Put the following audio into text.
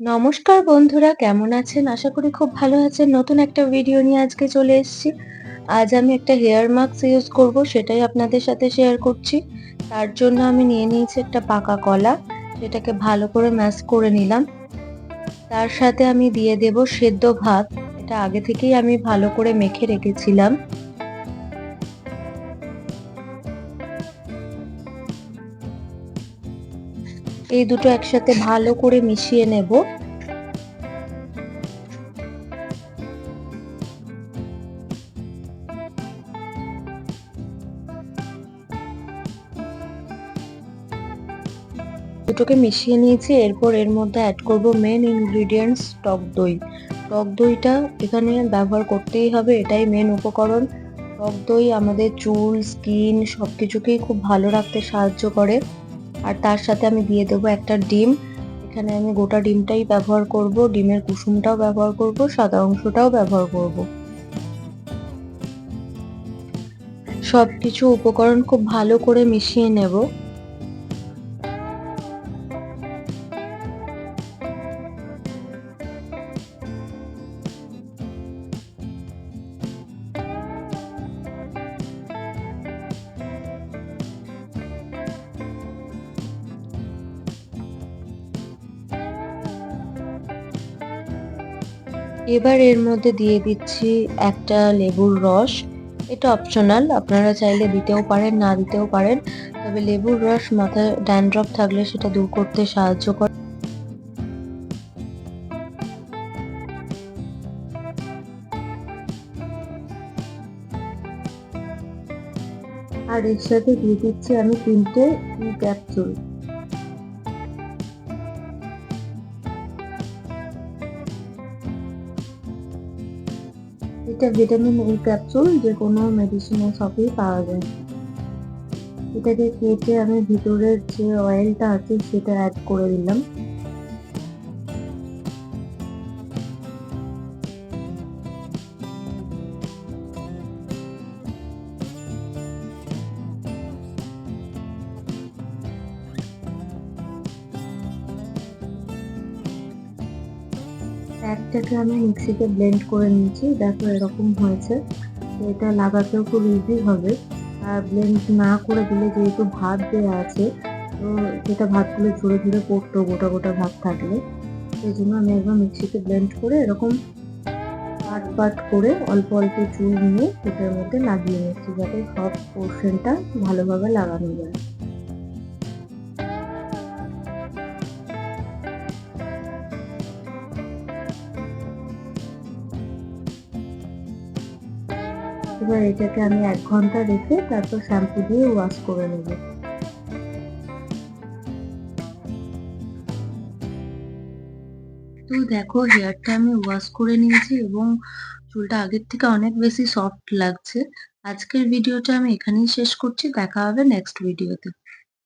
নমস্কার বন্ধুরা, কেমন আছেন? আশা করি খুব ভালো আছেন। নতুন একটা ভিডিও নিয়ে আজকে চলে এসেছি। আজ আমি একটা হেয়ার মাস্ক ইউজ করব, সেটাই আপনাদের সাথে শেয়ার করছি। তার জন্য আমি নিয়ে নিয়েছি একটা পাকা কলা, সেটাকে ভালো করে ম্যাশ করে নিলাম। তার সাথে আমি দিয়ে দেব সেদ্ধ ভাত, এটা আগে থেকেই আমি ভালো করে মেখে রেখেছিলাম। এই দুটো একসাথে ভালো করে মিশিয়ে নেব। দুটোকে মিশিয়ে নিয়েছি। এরপর এর মধ্যে অ্যাড করব মেন ইনগ্রিডিয়েন্টস, টক দই। টক দইটা এখানে ব্যবহার করতেই হবে, এটাই মেন উপকরণ। টক দই আমাদের চুল, স্কিন সবকিছুকেই খুব ভালো রাখতে সাহায্য করে। আর তার সাথে আমি দিয়ে দেবো একটা ডিম। এখানে আমি গোটা ডিমটাই ব্যবহার করব, ডিমের কুসুমটাও ব্যবহার করব, সাদা অংশটাও ব্যবহার করব। সবকিছু উপকরণ খুব ভালো করে মিশিয়ে নেব। এবার এর মধ্যে দিয়ে দিচ্ছি একটা লেবুর রস। এটা অপশনাল, আপনারা চাইলে দিতেও পারেন, না দিতেও পারেন। তবে লেবুর রস মাথায় ড্যান্ড্রফ থাকলে সেটা দূর করতে সাহায্য করে। আর এর সাথে দিয়ে দিচ্ছি আমি 3টে ক্যাপসুল। এটা ভিটামিন ক্যাপসুল, যে কোনো মেডিসিনের শপেই পাওয়া যায়। এটাকে কেটে আমি ভিতরের যে অয়েলটা আছে সেটা অ্যাড করে দিলাম। প্যাকটাকে আমি মিক্সিতে ব্লেন্ড করে নিয়েছি, দেখো এরকম হয়েছে। এটা লাগাতেও খুব ইজি হবে। আর ব্লেন্ড না করে দিলে, যেহেতু ভাত দেওয়া আছে, তো সেটা ভাতগুলো ঝরে ঝরে পড়তো গোটা গোটা ভাত থাকলে। সেই জন্য আমি একবার মিক্সিতে ব্লেন্ড করে এরকম পাট পাট করে অল্প অল্প চুল নিয়ে এটার মধ্যে লাগিয়ে নিচ্ছি, যাতে সব পোর্শনটা ভালোভাবে লাগানো যায়। এবার এটাকে আমি 1 ঘন্টা রেখে তারপর শ্যাম্পু দিয়ে ওয়াশ করে নেব। তো দেখো, হেয়ারটা আমি ওয়াশ করে নিয়েছি এবং চুলটা আগের থেকে অনেক বেশি সফট লাগছে। আজকের ভিডিওটা আমি এখানেই শেষ করছি। দেখা হবে নেক্সট ভিডিওতে।